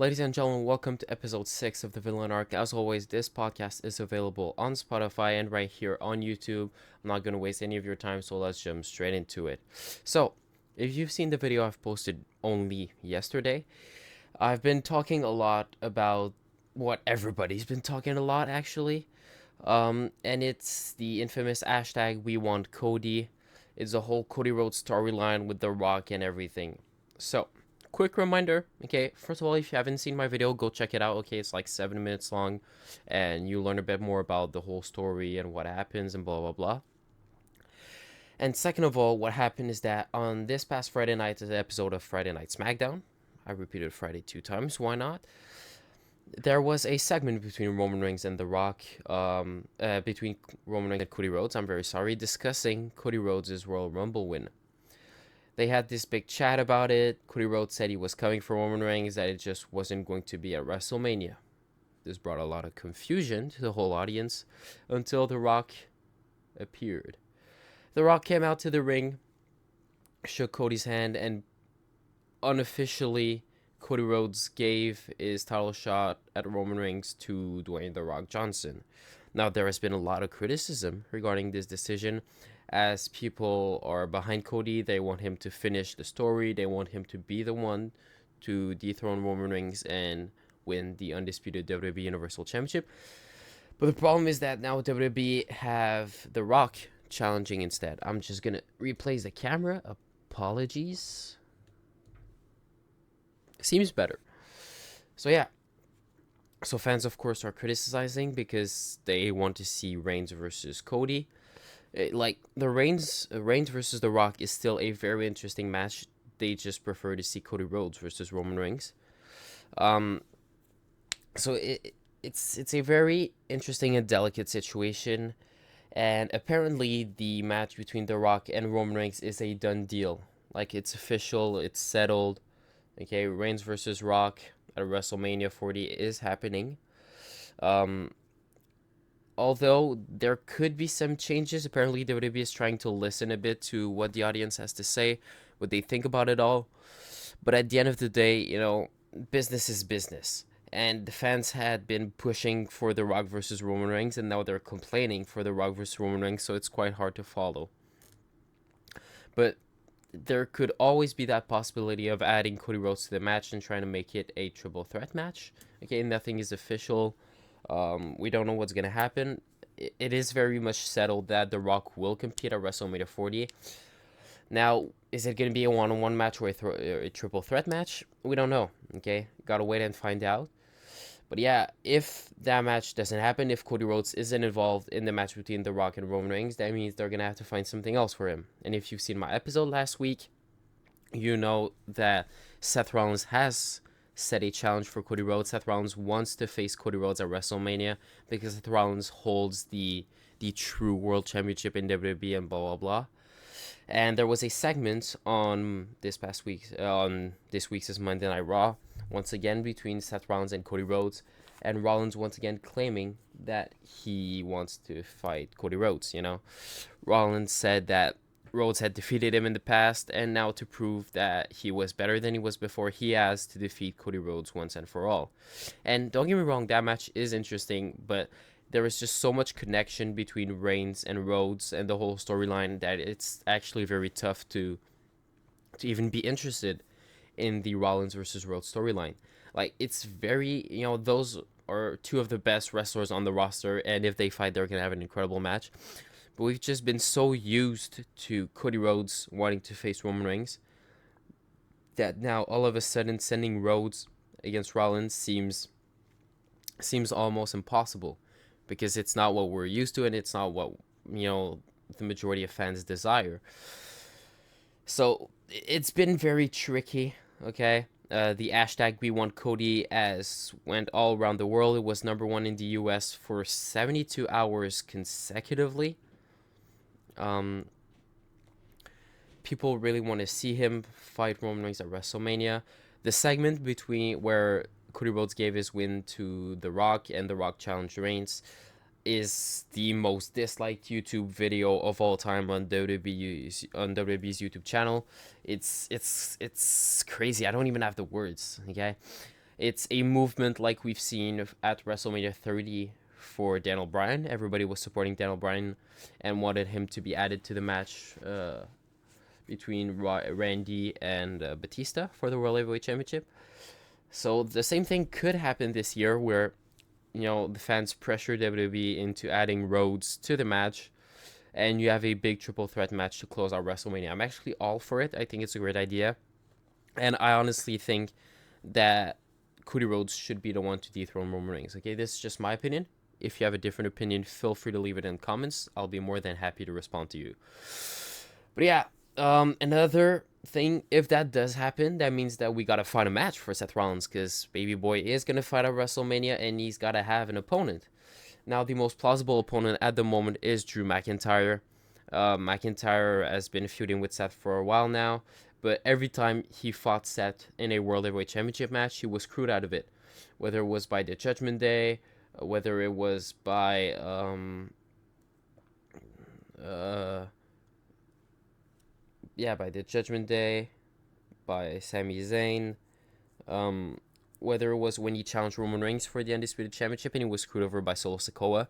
Ladies and gentlemen, welcome to episode 6 of the Villain Arc. As always, this podcast is available on Spotify and right here on YouTube. I'm not going to waste any of your time, so let's jump straight into it. So, if you've seen the video I've posted only yesterday, I've been talking a lot about what everybody's been talking a lot, actually. And it's the infamous hashtag We Want Cody. It's a whole Cody Rhodes storyline with The Rock and everything. So, quick reminder, okay, first of all, if you haven't seen my video, go check it out. Okay, it's like 7 minutes long, and you learn a bit more about the whole story and what happens and blah blah blah. And second of all, what happened is that on this past Friday night, the episode of Friday Night SmackDown, I repeated Friday 2 times, why not? There was a segment between Roman Reigns and The Rock, between Roman Reigns and Cody Rhodes, I'm very sorry, discussing Cody Rhodes' Royal Rumble win. They had this big chat about it. Cody Rhodes said he was coming for Roman Reigns, that it just wasn't going to be at WrestleMania. This brought a lot of confusion to the whole audience until The Rock appeared. The Rock came out to the ring, shook Cody's hand, and unofficially, Cody Rhodes gave his title shot at Roman Reigns to Dwayne The Rock Johnson. Now, there has been a lot of criticism regarding this decision, as people are behind Cody. They want him to finish the story. They want him to be the one to dethrone Roman Reigns and win the undisputed WWE Universal Championship. But the problem is that now WWE have The Rock challenging instead. I'm just going to replace the camera. Apologies. Seems better. So yeah. So fans, of course, are criticizing because they want to see Reigns versus Cody. Like the Reigns versus The Rock is still a very interesting match. They just prefer to see Cody Rhodes versus Roman Reigns. So it's a very interesting and delicate situation, and apparently the match between The Rock and Roman Reigns is a done deal. Like it's official, it's settled. Okay, Reigns versus Rock at WrestleMania 40 is happening. Although there could be some changes, apparently WWE is trying to listen a bit to what the audience has to say, what they think about it all. But at the end of the day, business is business. And the fans had been pushing for The Rock versus Roman Reigns, and now they're complaining for The Rock versus Roman Reigns, so it's quite hard to follow. But there could always be that possibility of adding Cody Rhodes to the match and trying to make it a triple threat match. Okay, nothing is official. We don't know what's going to happen. It is very much settled that The Rock will compete at WrestleMania 40. Now, is it going to be a one-on-one match or a triple threat match? We don't know. Okay, gotta wait and find out. But yeah, if that match doesn't happen, if Cody Rhodes isn't involved in the match between The Rock and Roman Reigns, that means they're going to have to find something else for him. And if you've seen my episode last week, you know that Seth Rollins has set a challenge for Cody Rhodes. Seth Rollins wants to face Cody Rhodes at WrestleMania because Seth Rollins holds the true World Championship in WWE and blah, blah, blah. And there was a segment on this week's Monday Night Raw, once again between Seth Rollins and Cody Rhodes, and Rollins once again claiming that he wants to fight Cody Rhodes. Rollins said that Rhodes had defeated him in the past, and now to prove that he was better than he was before, he has to defeat Cody Rhodes once and for all. And don't get me wrong, that match is interesting, but there is just so much connection between Reigns and Rhodes and the whole storyline that it's actually very tough to even be interested in the Rollins versus Rhodes storyline. Like, it's very, those are two of the best wrestlers on the roster, and if they fight, they're going to have an incredible match. But we've just been so used to Cody Rhodes wanting to face Roman Reigns that now all of a sudden sending Rhodes against Rollins seems almost impossible, because it's not what we're used to and it's not what the majority of fans desire. So it's been very tricky. Okay, the hashtag We Want Cody as went all around the world. It was number one in the US for 72 hours consecutively. People really want to see him fight Roman Reigns at WrestleMania. The segment between where Cody Rhodes gave his win to The Rock and The Rock challenged Reigns is the most disliked YouTube video of all time on WWE's YouTube channel. It's crazy. I don't even have the words. Okay, It's a movement like we've seen at WrestleMania 30 for Daniel Bryan. Everybody was supporting Daniel Bryan and wanted him to be added to the match between Randy and Batista for the World Heavyweight Championship. So the same thing could happen this year where, the fans pressure WWE into adding Rhodes to the match, and you have a big triple threat match to close out WrestleMania. I'm actually all for it. I think it's a great idea. And I honestly think that Cody Rhodes should be the one to dethrone Roman Reigns. Okay, this is just my opinion. If you have a different opinion, feel free to leave it in comments. I'll be more than happy to respond to you. But yeah, another thing, if that does happen, that means that we gotta find a match for Seth Rollins, because Baby Boy is gonna fight at WrestleMania, and he's gotta have an opponent. Now, the most plausible opponent at the moment is Drew McIntyre. McIntyre has been feuding with Seth for a while now, but every time he fought Seth in a World Heavyweight Championship match, he was screwed out of it. Whether it was by the Judgment Day, whether it was by by the Judgment Day, by Sami Zayn, whether it was when he challenged Roman Reigns for the Undisputed Championship and he was screwed over by Solo Sikoa.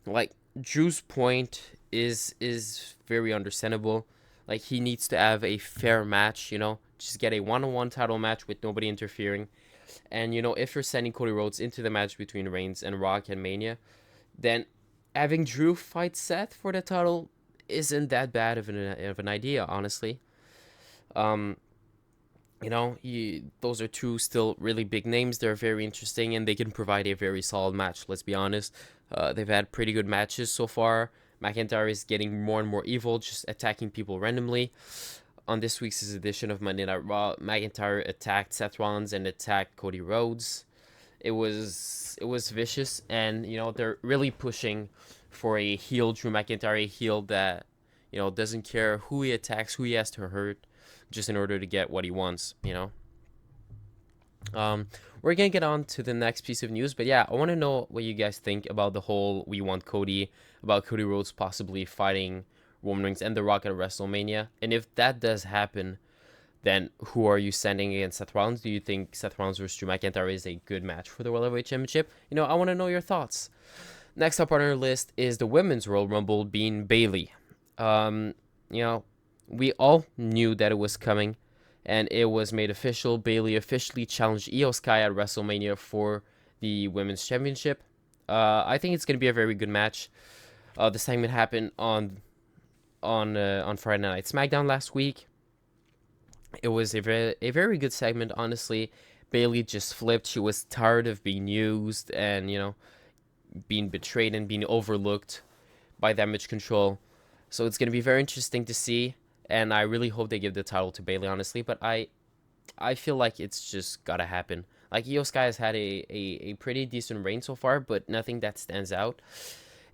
Like, Drew's point is very understandable. Like, he needs to have a fair match, just get a one-on-one title match with nobody interfering. And, if you're sending Cody Rhodes into the match between Reigns and Rock and Mania, then having Drew fight Seth for the title isn't that bad of an idea, honestly. Those are two still really big names. They're very interesting, and they can provide a very solid match. Let's be honest. They've had pretty good matches so far. McIntyre is getting more and more evil, just attacking people randomly. On this week's edition of Monday Night Raw, McIntyre attacked Seth Rollins and attacked Cody Rhodes. It was vicious, and they're really pushing for a heel Drew McIntyre, a heel that doesn't care who he attacks, who he has to hurt, just in order to get what he wants. We're gonna get on to the next piece of news, but yeah, I want to know what you guys think about the whole "we want Cody," about Cody Rhodes possibly fighting Roman Reigns and The Rock at WrestleMania, and if that does happen, then who are you sending against Seth Rollins? Do you think Seth Rollins versus Drew McIntyre is a good match for the World Heavyweight Championship? I want to know your thoughts. Next up on our list is the Women's Royal Rumble being Bayley. We all knew that it was coming, and it was made official. Bayley officially challenged Io Sky at WrestleMania for the Women's Championship. I think it's going to be a very good match. The segment happened on Friday Night SmackDown last week. It was a very good segment, honestly. Bayley just flipped. She was tired of being used and, being betrayed and being overlooked by Damage Control. So it's going to be very interesting to see, and I really hope they give the title to Bayley, honestly. But I feel like it's just got to happen. Like, Io Sky has had a pretty decent reign so far, but nothing that stands out.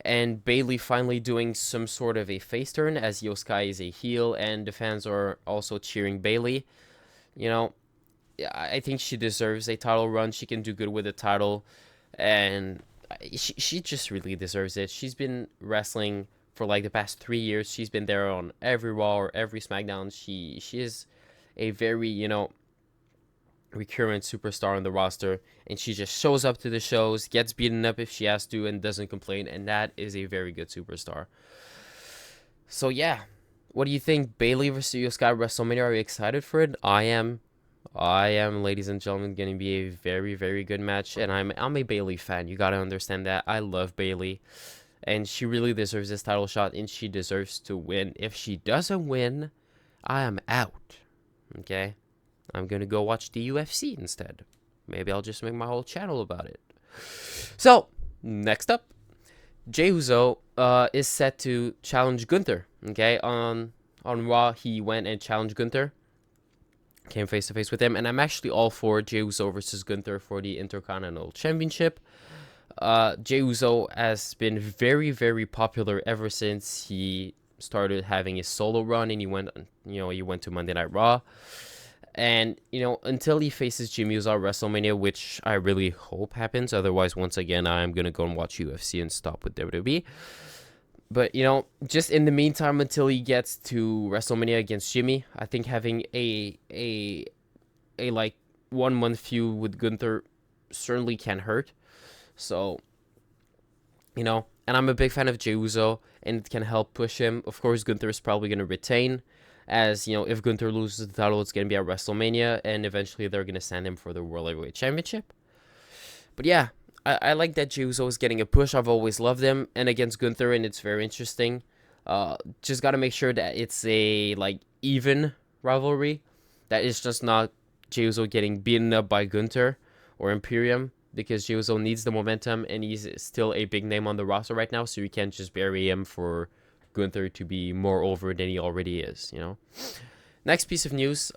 And Bayley finally doing some sort of a face turn, as Io Sky is a heel, and the fans are also cheering Bayley. I think she deserves a title run. She can do good with the title, and she just really deserves it. She's been wrestling for like the past 3 years. She's been there on every Raw or every SmackDown. She is a very, recurrent superstar on the roster, and she just shows up to the shows, gets beaten up if she has to, and doesn't complain, and that is a very good superstar. So yeah, what do you think? Bayley versus Io Sky at WrestleMania, are you excited for it? I am, ladies and gentlemen. Going to be a very, very good match, and I'm a Bayley fan. You gotta understand that. I love Bayley, and she really deserves this title shot, and she deserves to win. If she doesn't win, I am out. Okay? I'm going to go watch the UFC instead. Maybe I'll just make my whole channel about it. So, next up, Jey Uso is set to challenge Gunther. Okay? On Raw, he went and challenged Gunther. Came face to face with him, and I'm actually all for Jey Uso versus Gunther for the Intercontinental Championship. Jey Uso has been very, very popular ever since he started having his solo run, and he went to Monday Night Raw. And, until he faces Jimmy Uso at WrestleMania, which I really hope happens. Otherwise, once again, I'm going to go and watch UFC and stop with WWE. But, just in the meantime, until he gets to WrestleMania against Jimmy, I think having a 1 month feud with Gunther certainly can hurt. So, and I'm a big fan of Jey Uso, and it can help push him. Of course, Gunther is probably going to retain, as, if Gunther loses the title, it's going to be at WrestleMania, and eventually they're going to send him for the World Heavyweight Championship. But yeah, I like that Jey Uso is getting a push. I've always loved him, and against Gunther, and it's very interesting. Just got to make sure that it's a, even rivalry, that it's just not Jey Uso getting beaten up by Gunther or Imperium, because Jey Uso needs the momentum, and he's still a big name on the roster right now, so you can't just bury him for Gunther to be more over than he already is, Next piece of news,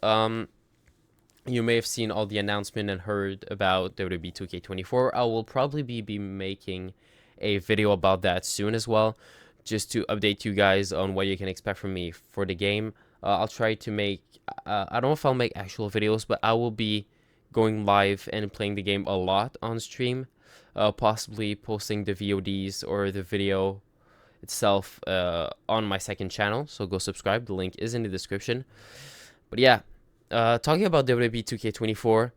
you may have seen all the announcement and heard about WWE 2K24. I will probably be making a video about that soon as well, just to update you guys on what you can expect from me for the game. I'll try to make, I don't know if I'll make actual videos, but I will be going live and playing the game a lot on stream, possibly posting the VODs or the video itself on my second channel, so go subscribe. The link is in the description. But yeah, talking about WWE 2K24,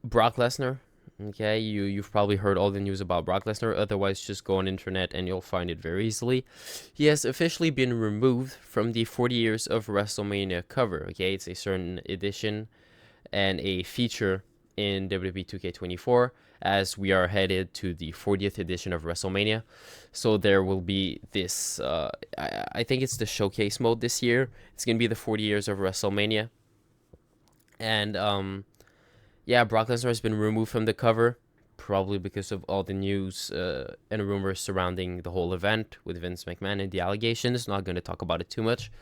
Brock Lesnar. Okay, you've probably heard all the news about Brock Lesnar. Otherwise, just go on internet and you'll find it very easily. He has officially been removed from the 40 years of WrestleMania cover. Okay, it's a certain edition and a feature in WWE 2K24, as we are headed to the 40th edition of WrestleMania. So there will be this, I think it's the showcase mode this year. It's going to be the 40 years of WrestleMania. And, yeah, Brock Lesnar has been removed from the cover, probably because of all the news and rumors surrounding the whole event with Vince McMahon and the allegations. Not going to talk about it too much.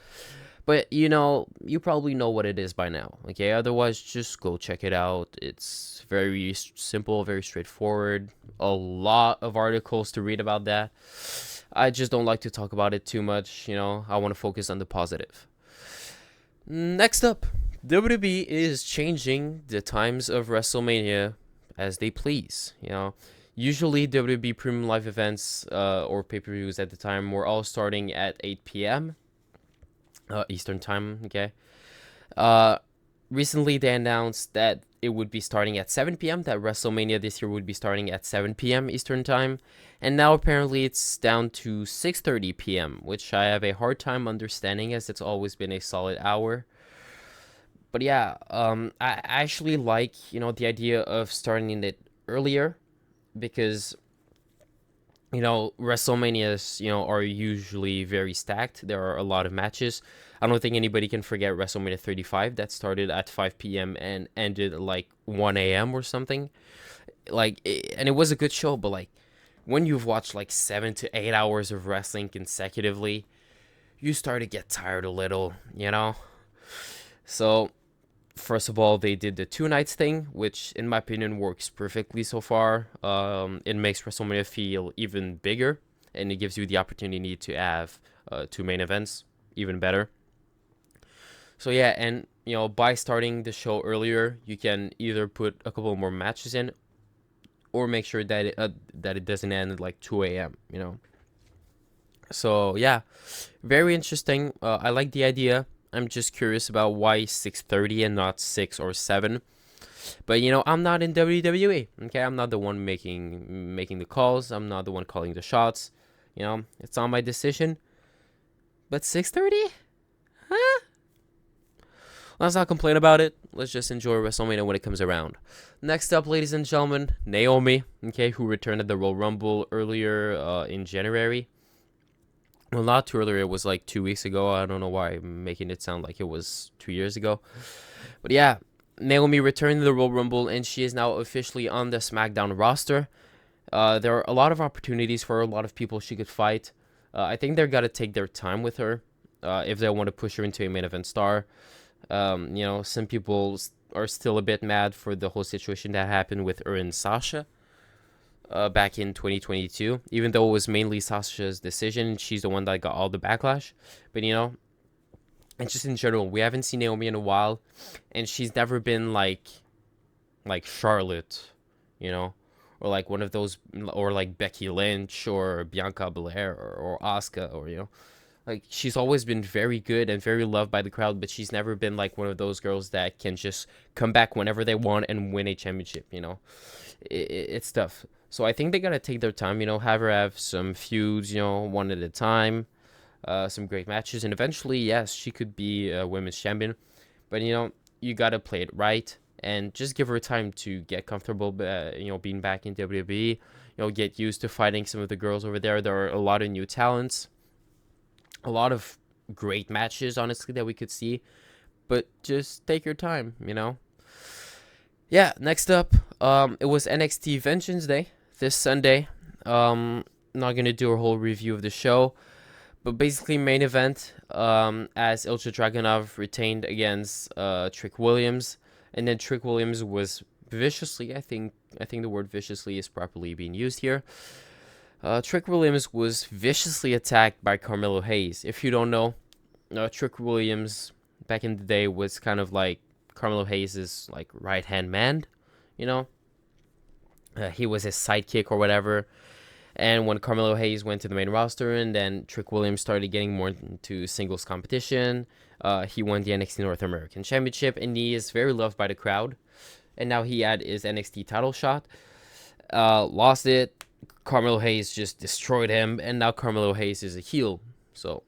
But, you probably know what it is by now, okay? Otherwise, just go check it out. It's very simple, very straightforward. A lot of articles to read about that. I just don't like to talk about it too much, I want to focus on the positive. Next up, WWE is changing the times of WrestleMania as they please, Usually, WWE Premium Live events or pay-per-views at the time were all starting at 8 p.m., Eastern time, okay? Recently, they announced that it would be starting at 7 p.m., that WrestleMania this year would be starting at 7 p.m. Eastern time, and now apparently it's down to 6:30 p.m., which I have a hard time understanding, as it's always been a solid hour. But yeah, I actually like, the idea of starting it earlier, because WrestleManias, are usually very stacked. There are a lot of matches. I don't think anybody can forget WrestleMania 35 that started at 5 p.m. and ended at 1 a.m. or something. And it was a good show, but when you've watched 7 to 8 hours of wrestling consecutively, you start to get tired a little, So, first of all, they did the 2 nights thing, which in my opinion works perfectly so far. It makes WrestleMania feel even bigger, and it gives you the opportunity to have 2 main events, even better. So yeah, and by starting the show earlier, you can either put a couple more matches in, or make sure that it doesn't end at 2 a.m. So yeah, very interesting. I like the idea. I'm just curious about why 6:30 and not 6 or 7. But I'm not in WWE. Okay, I'm not the one making the calls. I'm not the one calling the shots. It's not my decision. But 6:30? Huh? Let's not complain about it. Let's just enjoy WrestleMania when it comes around. Next up, ladies and gentlemen, Naomi, okay, who returned at the Royal Rumble earlier in January. Well, not too earlier. It was 2 weeks ago. I don't know why I'm making it sound like it was 2 years ago. But yeah, Naomi returned to the Royal Rumble, and she is now officially on the SmackDown roster. There are a lot of opportunities for a lot of people she could fight. I think they're got to take their time with her if they want to push her into a main event star. Some people are still a bit mad for the whole situation that happened with her and Sasha back in 2022, even though it was mainly Sasha's decision. She's the one that got all the backlash. But, and just in general, we haven't seen Naomi in a while, and she's never been like Charlotte, or one of those, or Becky Lynch or Bianca Belair or Asuka, or, Like, she's always been very good and very loved by the crowd, but she's never been like one of those girls that can just come back whenever they want and win a championship. It's tough. So I think they gotta take their time. Have her have some feuds. One at a time. Some great matches, and eventually, yes, she could be a women's champion. But you gotta play it right and just give her time to get comfortable. Being back in WWE. Get used to fighting some of the girls over there. There are a lot of new talents, a lot of great matches, honestly, that we could see. But just take your time. Yeah. Next up, it was NXT Vengeance Day this Sunday. Not gonna do a whole review of the show. But basically, main event, as Ilja Dragunov retained against Trick Williams, and then Trick Williams was viciously, I think the word viciously is properly being used here. Trick Williams was viciously attacked by Carmelo Hayes. If you don't know, Trick Williams back in the day was kind of like Carmelo Hayes' like right hand man. He was his sidekick or whatever. And when Carmelo Hayes went to the main roster, and then Trick Williams started getting more into singles competition, he won the NXT North American Championship, and he is very loved by the crowd. And now he had his NXT title shot, lost it. Carmelo Hayes just destroyed him, and now Carmelo Hayes is a heel. So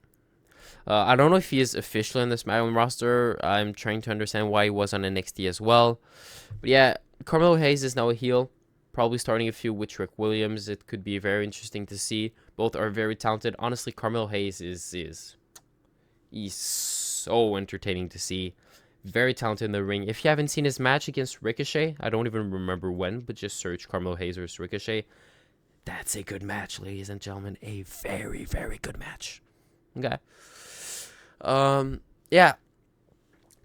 I don't know if he is officially on the SmackDown roster. I'm trying to understand why he was on NXT as well. But yeah, Carmelo Hayes is now a heel. Probably starting a feud with Trick Williams. It could be very interesting to see. Both are very talented. Honestly, Carmelo Hayes is he's so entertaining to see. Very talented in the ring. If you haven't seen his match against Ricochet, I don't even remember when, but just search Carmelo Hayes versus Ricochet. That's a good match, ladies and gentlemen. A very, very good match. Okay. Yeah.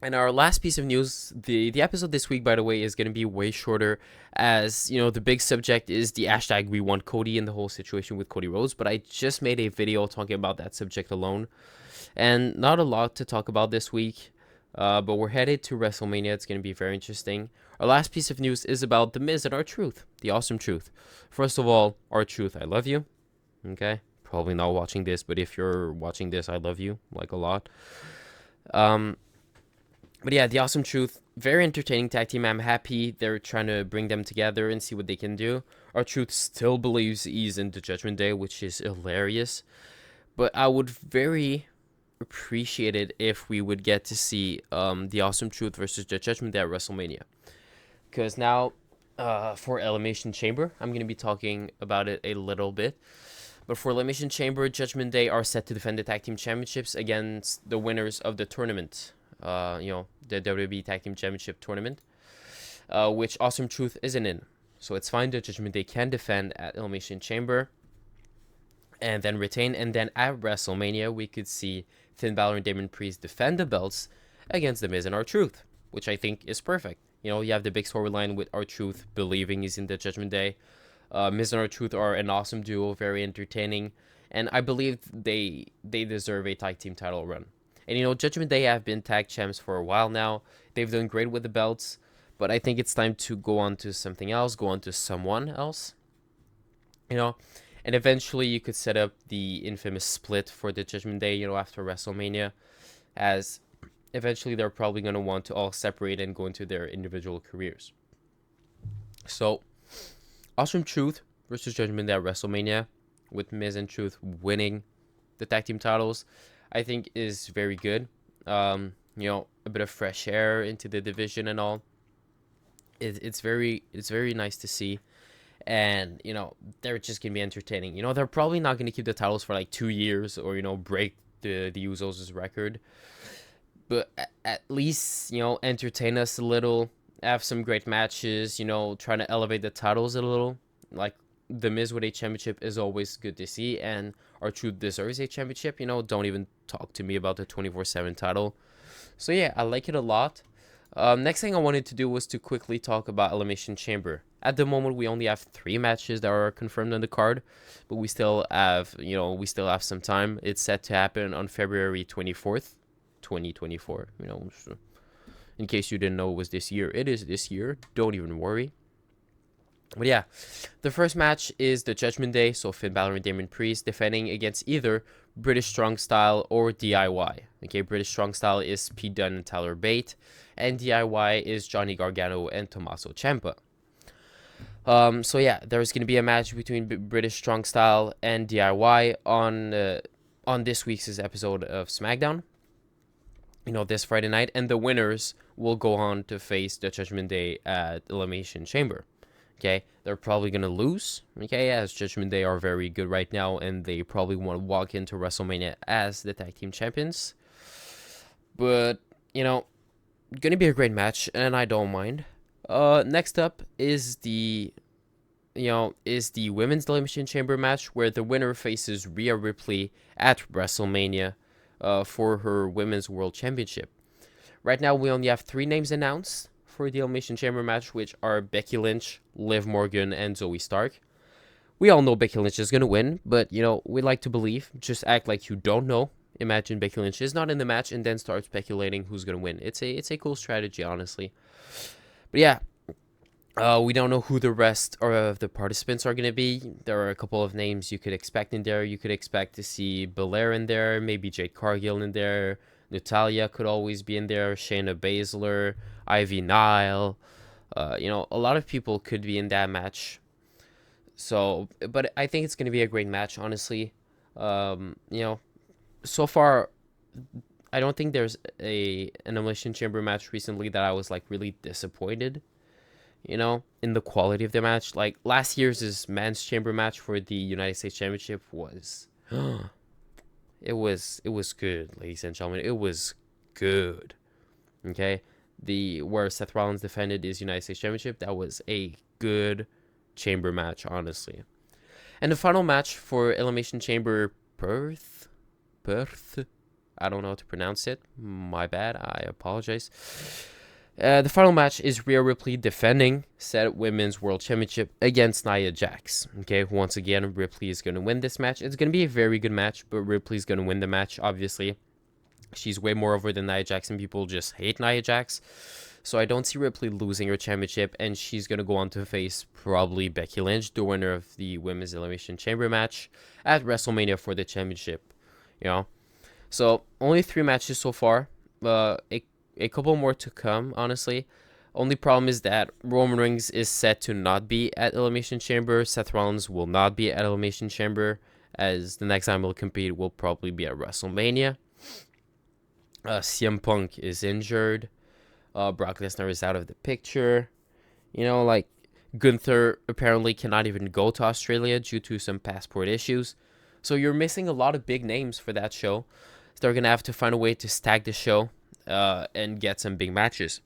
And our last piece of news, the episode this week, by the way, is going to be way shorter, as, the big subject is the hashtag We Want Cody and the whole situation with Cody Rhodes. But I just made a video talking about that subject alone. And not a lot to talk about this week, but we're headed to WrestleMania. It's going to be very interesting. Our last piece of news is about The Miz and R-Truth, the awesome Truth. First of all, R-Truth, I love you. Okay? Probably not watching this, but if you're watching this, I love you, like, a lot. But yeah, the Awesome Truth, very entertaining tag team. I'm happy they're trying to bring them together and see what they can do. R-Truth still believes he's in the Judgment Day, which is hilarious. But I would very appreciate it if we would get to see the Awesome Truth versus the Judgment Day at WrestleMania. Because now, for Elimination Chamber, I'm going to be talking about it a little bit. But for Elimination Chamber, Judgment Day are set to defend the tag team championships against the winners of the tournament. The WWE Tag Team Championship tournament, which Awesome Truth isn't in. So it's fine. The Judgment Day can defend at Elimination Chamber and then retain. And then at WrestleMania, we could see Finn Balor and Damon Priest defend the belts against The Miz and R-Truth, which I think is perfect. You have the big storyline with R-Truth believing he's in the Judgment Day. Miz and R-Truth are an awesome duo, very entertaining. And I believe they deserve a tag team title run. And, Judgment Day have been tag champs for a while now. They've done great with the belts. But I think it's time to go on to something else, go on to someone else. And eventually you could set up the infamous split for the Judgment Day, after WrestleMania. As eventually they're probably going to want to all separate and go into their individual careers. So, Awesome Truth versus Judgment Day at WrestleMania, with Miz and Truth winning the tag team titles, I think is very good. A bit of fresh air into the division and all. It's very nice to see. And, they're just going to be entertaining. They're probably not going to keep the titles for like 2 years or, break the Usos' record. But at least, entertain us a little. Have some great matches, trying to elevate the titles a little. Like, The Miz with a championship is always good to see, and R-Truth deserves a championship. Don't even talk to me about the 24/7 title. So yeah, I like it a lot. Next thing I wanted to do was to quickly talk about Elimination Chamber. At the moment, we only have 3 matches that are confirmed on the card, but we still have some time. It's set to happen on February 24th, 2024. In case you didn't know it was this year, it is this year. Don't even worry. But yeah, the first match is the Judgment Day, so Finn Balor and Damien Priest defending against either British Strong Style or DIY. Okay, British Strong Style is Pete Dunne and Tyler Bate, and DIY is Johnny Gargano and Tommaso Ciampa. So yeah, there's gonna be a match between British Strong Style and DIY on this week's episode of SmackDown. This Friday night, and the winners will go on to face the Judgment Day at Elimination Chamber. Okay, they're probably gonna lose. Okay, as Judgment Day are very good right now, and they probably want to walk into WrestleMania as the tag team champions. But gonna be a great match, and I don't mind. Next up is the women's elimination chamber match, where the winner faces Rhea Ripley at WrestleMania, for her women's world championship. Right now, we only have 3 names announced for the elimination chamber match, which are Becky Lynch, Liv Morgan, and Zoe Stark. We all know Becky Lynch is gonna win, but we like to believe. Just act like you don't know. Imagine Becky Lynch is not in the match and then start speculating who's gonna win. It's a cool strategy, honestly. But yeah, we don't know who the rest of the participants are going to be. There are a couple of names you could expect in there. You could expect to see Belair in there, maybe Jade Cargill in there. Natalia could always be in there. Shayna Baszler, Ivy Nile. A lot of people could be in that match. So, but I think it's going to be a great match, honestly. So far, I don't think there's an Elimination Chamber match recently that I was like really disappointed in the quality of the match. Like last year's men's chamber match for the United States Championship was it was good, ladies and gentlemen. It was good. Okay? Where Seth Rollins defended his United States Championship, that was a good chamber match, honestly. And the final match for Elimination Chamber Perth, I don't know how to pronounce it. My bad. I apologize. The final match is Rhea Ripley defending said Women's World Championship against Nia Jax. Okay, once again, Ripley is going to win this match. It's going to be a very good match, but Ripley's going to win the match, obviously. She's way more over than Nia Jax, and people just hate Nia Jax. So I don't see Ripley losing her championship, and she's going to go on to face probably Becky Lynch, the winner of the Women's Elimination Chamber match at WrestleMania for the championship. So only 3 matches so far. A couple more to come, honestly. Only problem is that Roman Reigns is set to not be at Elimination Chamber. Seth Rollins will not be at Elimination Chamber, as the next time he'll compete will probably be at WrestleMania. CM Punk is injured. Brock Lesnar is out of the picture. Gunther apparently cannot even go to Australia due to some passport issues. So you're missing a lot of big names for that show. So they're going to have to find a way to stack the show and get some big matches,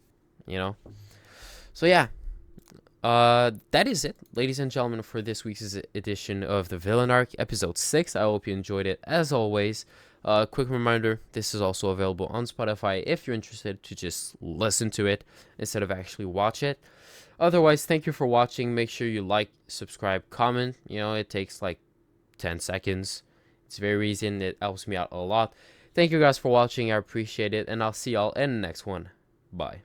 So yeah, that is it, ladies and gentlemen, for this week's edition of the Villain Arc, episode 6. I hope you enjoyed it, as always. Quick reminder, this is also available on Spotify if you're interested to just listen to it instead of actually watch it. Otherwise, thank you for watching. Make sure you like, subscribe, comment. It takes like 10 seconds. It's very easy and it helps me out a lot. Thank you guys for watching. I appreciate it, and I'll see y'all in the next one. Bye.